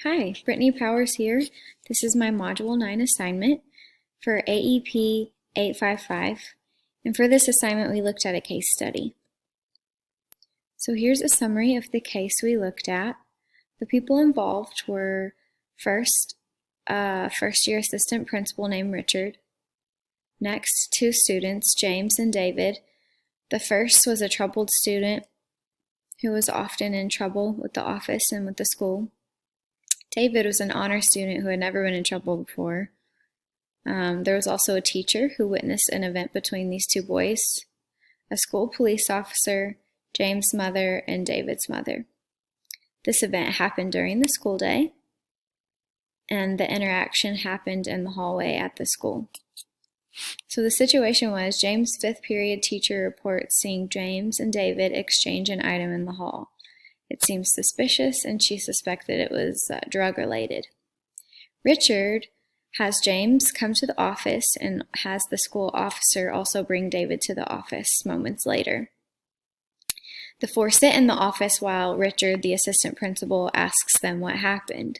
Hi, Brittany Powers here. This is my Module 9 assignment for AEP 855, and for this assignment we looked at a case study. So here's a summary of the case we looked at. The people involved were first, a first-year assistant principal named Richard. Next, two students, James and David. The first was a troubled student who was often in trouble with the office and with the school. David was an honor student who had never been in trouble before. There was also a teacher who witnessed an event between these two boys, a school police officer, James' mother, and David's mother. This event happened during the school day, and the interaction happened in the hallway at the school. So the situation was James' fifth period teacher reports seeing James and David exchange an item in the hall. It seemed suspicious, and she suspected it was drug-related. Richard has James come to the office and has the school officer also bring David to the office moments later. The four sit in the office while Richard, the assistant principal, asks them what happened.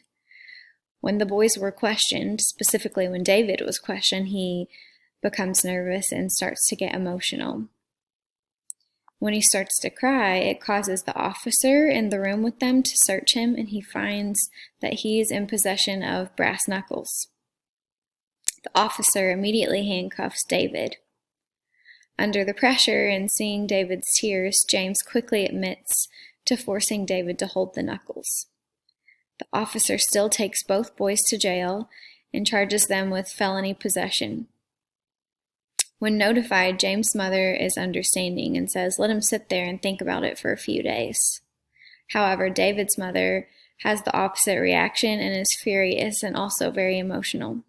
When the boys were questioned, specifically when David was questioned, he becomes nervous and starts to get emotional. When he starts to cry, it causes the officer in the room with them to search him, and he finds that he is in possession of brass knuckles. The officer immediately handcuffs David. Under the pressure and seeing David's tears, James quickly admits to forcing David to hold the knuckles. The officer still takes both boys to jail and charges them with felony possession. When notified, James' mother is understanding and says, "Let him sit there and think about it for a few days." However, David's mother has the opposite reaction and is furious and also very emotional.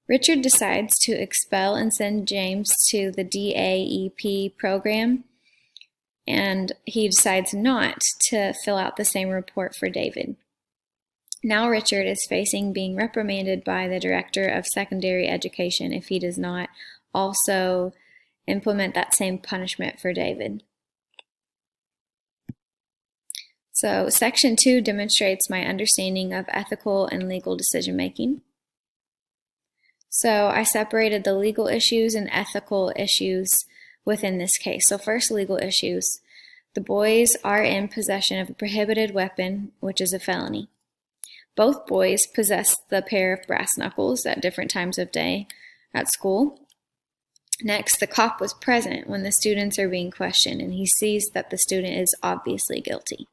Richard decides to expel and send James to the AEP program, and he decides not to fill out the same report for David. Now Richard is facing being reprimanded by the Director of Secondary Education if he does not also implement that same punishment for David. So Section 2 demonstrates my understanding of ethical and legal decision making. So I separated the legal issues and ethical issues within this case. So first, legal issues. The boys are in possession of a prohibited weapon, which is a felony. Both boys possessed the pair of brass knuckles at different times of day at school. Next, the cop was present when the students are being questioned, and he sees that the student is obviously guilty.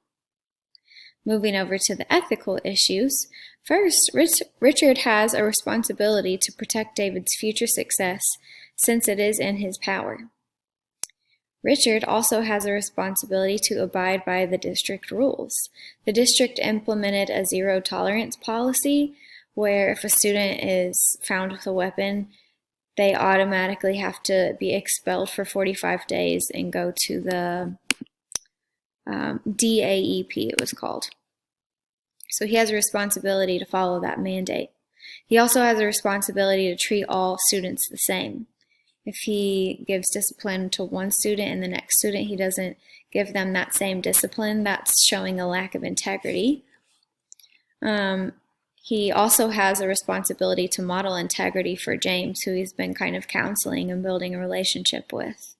Moving over to the ethical issues, first, Richard has a responsibility to protect David's future success since it is in his power. Richard also has a responsibility to abide by the district rules. The district implemented a zero-tolerance policy where if a student is found with a weapon, they automatically have to be expelled for 45 days and go to the AEP, it was called. So he has a responsibility to follow that mandate. He also has a responsibility to treat all students the same. If he gives discipline to one student and the next student he doesn't give them that same discipline, that's showing a lack of integrity. He also has a responsibility to model integrity for James, who he's been kind of counseling and building a relationship with.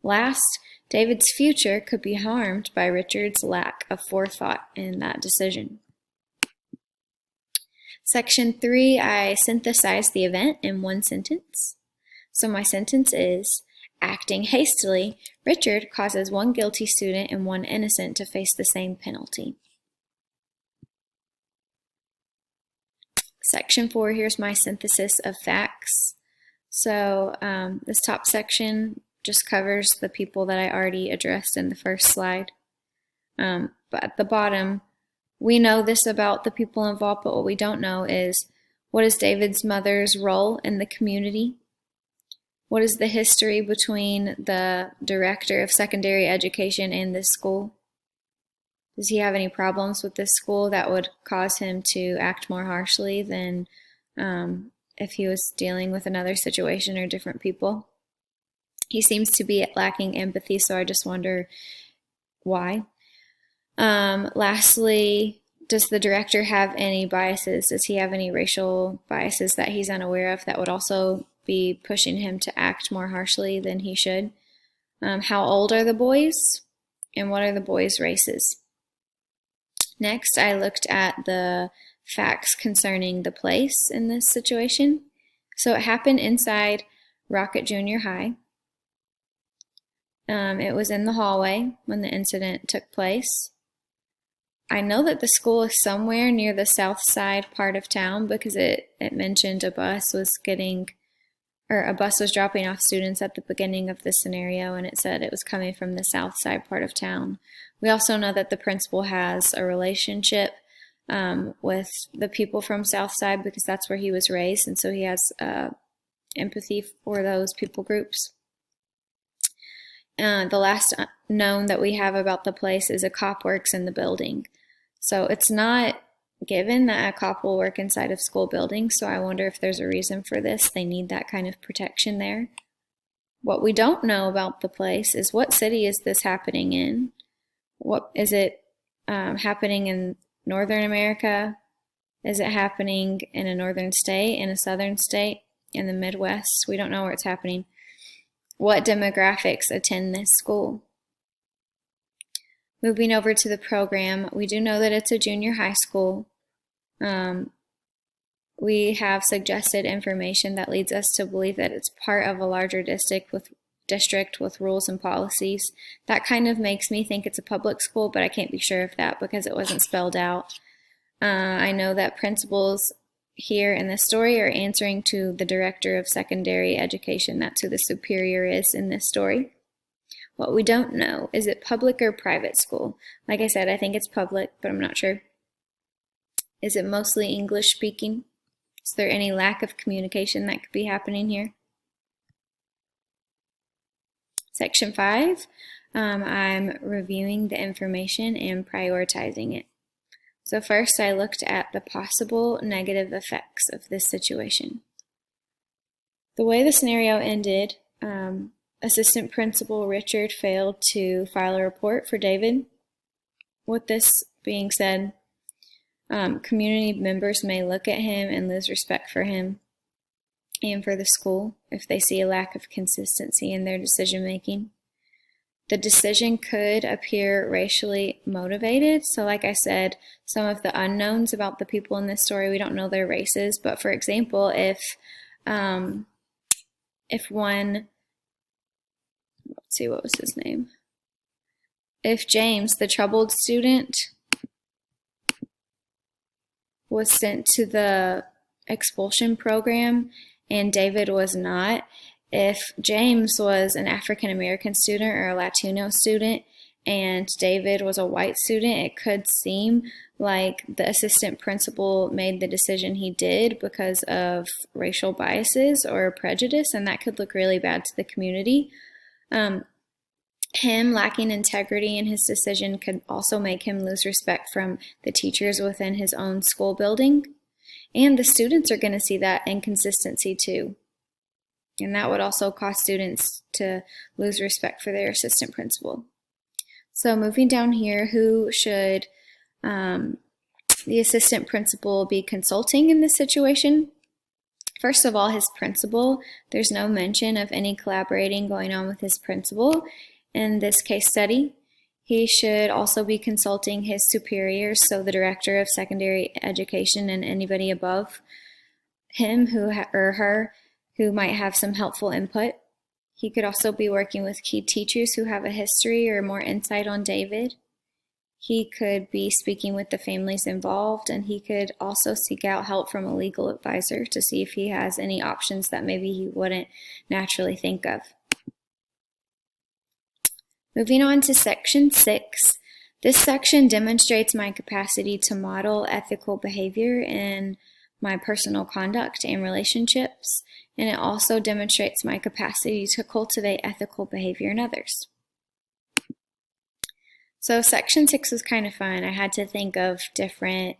Last, David's future could be harmed by Richard's lack of forethought in that decision. Section 3, I synthesized the event in one sentence. So my sentence is, acting hastily, Richard causes one guilty student and one innocent to face the same penalty. Section 4, here's my synthesis of facts. So this top section just covers the people that I already addressed in the first slide. But at the bottom, we know this about the people involved, but what we don't know is, what is David's mother's role in the community? What is the history between the Director of Secondary Education and this school? Does he have any problems with this school that would cause him to act more harshly than if he was dealing with another situation or different people? He seems to be lacking empathy, so I just wonder why. Lastly, Does the director have any biases? Does he have any racial biases that he's unaware of that would also be pushing him to act more harshly than he should? How old are the boys? And what are the boys' races? Next, I looked at the facts concerning the place in this situation. So it happened inside Rocket Junior High. It was in the hallway when the incident took place. I know that the school is somewhere near the south side part of town because it mentioned a bus was dropping off students at the beginning of the scenario, and it said it was coming from the south side part of town. We also know that the principal has a relationship with the people from south side because that's where he was raised, and so he has empathy for those people groups. The last known that we have about the place is a cop works in the building. So it's not given that a cop will work inside of school buildings, so I wonder if there's a reason for this. They need that kind of protection there. What we don't know about the place is what city is this happening in? What is it happening in Northern America? Is it happening in a northern state, in a southern state, in the Midwest? We don't know where it's happening. What demographics attend this school? Moving over to the program, we do know that it's a junior high school. We have suggested information that leads us to believe that it's part of a larger district with rules and policies. That kind of makes me think it's a public school, but I can't be sure of that because it wasn't spelled out. I know that principals here in this story are answering to the director of secondary education. That's who the superior is in this story. What we don't know, is it public or private school? Like I said, I think it's public, but I'm not sure. Is it mostly English speaking? Is there any lack of communication that could be happening here? Section 5, I'm reviewing the information and prioritizing it. So first I looked at the possible negative effects of this situation. The way the scenario ended, Assistant Principal Richard failed to file a report for David. With this being said, community members may look at him and lose respect for him and for the school if they see a lack of consistency in their decision making. The decision could appear racially motivated. So like I said, some of the unknowns about the people in this story, we don't know their races. But for example, if one, let's see, what was his name? If James, the troubled student, was sent to the expulsion program and David was not, if James was an African American student or a Latino student and David was a white student, it could seem like the assistant principal made the decision he did because of racial biases or prejudice, and that could look really bad to the community. Him lacking integrity in his decision could also make him lose respect from the teachers within his own school building. And the students are going to see that inconsistency too. And that would also cause students to lose respect for their assistant principal. So moving down here, who should the assistant principal be consulting in this situation? First of all, his principal. There's no mention of any collaborating going on with his principal in this case study. He should also be consulting his superiors, so the director of secondary education and anybody above him or her who might have some helpful input. He could also be working with key teachers who have a history or more insight on David. He could be speaking with the families involved, and he could also seek out help from a legal advisor to see if he has any options that maybe he wouldn't naturally think of. Moving on to section 6, this section demonstrates my capacity to model ethical behavior in my personal conduct and relationships, and it also demonstrates my capacity to cultivate ethical behavior in others. So section 6 was kind of fun. I had to think of different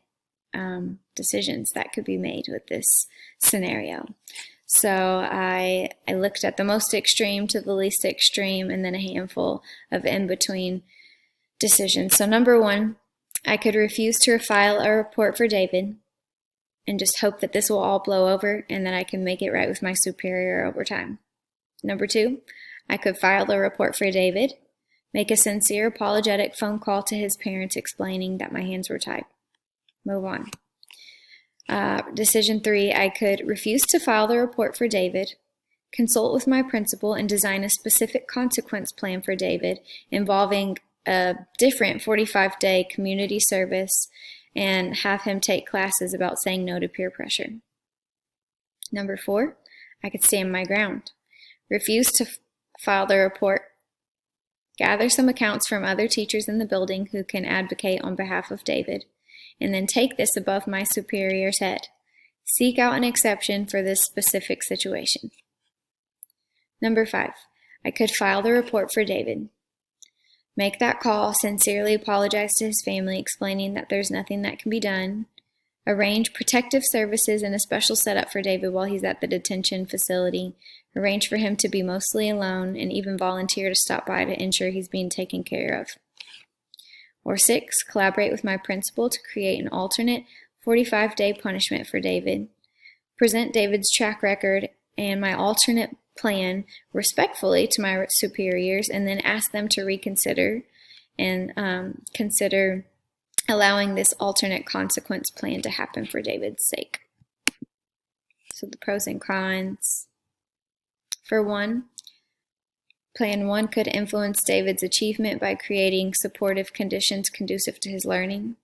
decisions that could be made with this scenario. So I looked at the most extreme to the least extreme and then a handful of in-between decisions. So number 1, I could refuse to file a report for David and just hope that this will all blow over and that I can make it right with my superior over time. Number 2, I could file the report for David, make a sincere apologetic phone call to his parents explaining that my hands were tied. Move on. Decision 3, I could refuse to file the report for David, consult with my principal, and design a specific consequence plan for David involving a different 45-day community service and have him take classes about saying no to peer pressure. Number 4, I could stand my ground, refuse to file the report, gather some accounts from other teachers in the building who can advocate on behalf of David, and then take this above my superior's head. Seek out an exception for this specific situation. Number 5, I could file the report for David. Make that call, sincerely apologize to his family, explaining that there's nothing that can be done. Arrange protective services and a special setup for David while he's at the detention facility. Arrange for him to be mostly alone and even volunteer to stop by to ensure he's being taken care of. Or 6, collaborate with my principal to create an alternate 45-day punishment for David. Present David's track record and my alternate plan respectfully to my superiors, and then ask them to reconsider and consider allowing this alternate consequence plan to happen for David's sake. So the pros and cons. For 1, Plan 1 could influence David's achievement by creating supportive conditions conducive to his learning.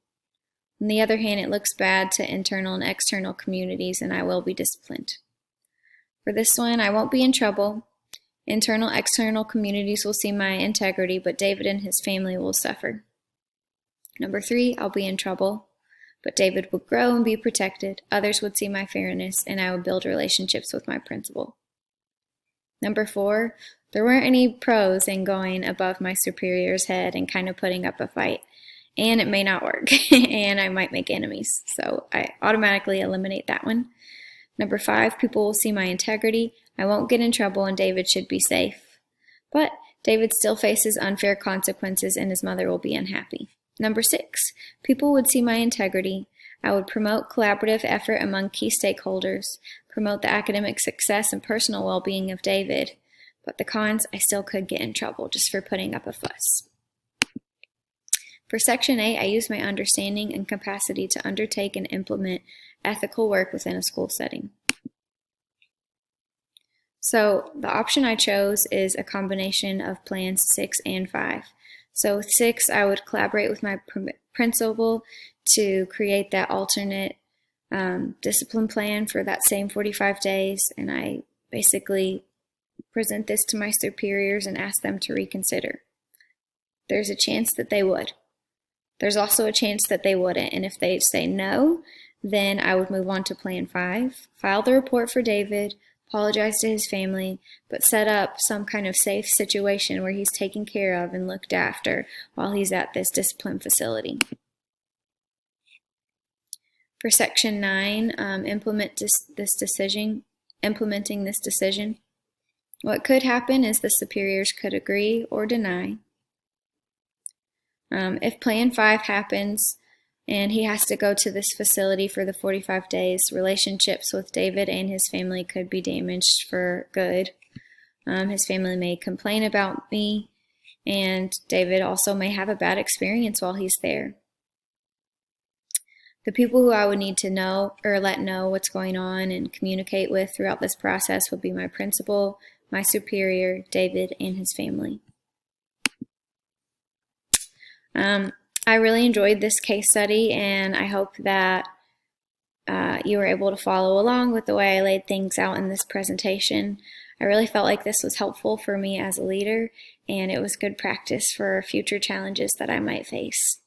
On the other hand, it looks bad to internal and external communities, and I will be disciplined. For this one, I won't be in trouble. Internal, external communities will see my integrity, but David and his family will suffer. Number 3, I'll be in trouble, but David would grow and be protected. Others would see my fairness, and I would build relationships with my principal. Number 4, there weren't any pros in going above my superior's head and kind of putting up a fight, and it may not work, and I might make enemies, so I automatically eliminate that one. Number 5, people will see my integrity. I won't get in trouble, and David should be safe. But David still faces unfair consequences, and his mother will be unhappy. Number 6, people would see my integrity. I would promote collaborative effort among key stakeholders, promote the academic success and personal well-being of David. But the cons, I still could get in trouble just for putting up a fuss. For Section 8, I use my understanding and capacity to undertake and implement ethical work within a school setting. So the option I chose is a combination of plans 6 and 5. So with 6, I would collaborate with my principal to create that alternate discipline plan for that same 45 days, and I basically present this to my superiors and ask them to reconsider. There's a chance that they would. There's also a chance that they wouldn't, and if they say no, then I would move on to Plan 5, file the report for David, apologize to his family, but set up some kind of safe situation where he's taken care of and looked after while he's at this discipline facility. For Section 9, implementing this decision. What could happen is the superiors could agree or deny. If Plan 5 happens and he has to go to this facility for the 45 days, relationships with David and his family could be damaged for good. His family may complain about me, and David also may have a bad experience while he's there. The people who I would need to know or let know what's going on and communicate with throughout this process would be my principal, my superior, David, and his family. I really enjoyed this case study, and I hope that you were able to follow along with the way I laid things out in this presentation. I really felt like this was helpful for me as a leader, and it was good practice for future challenges that I might face.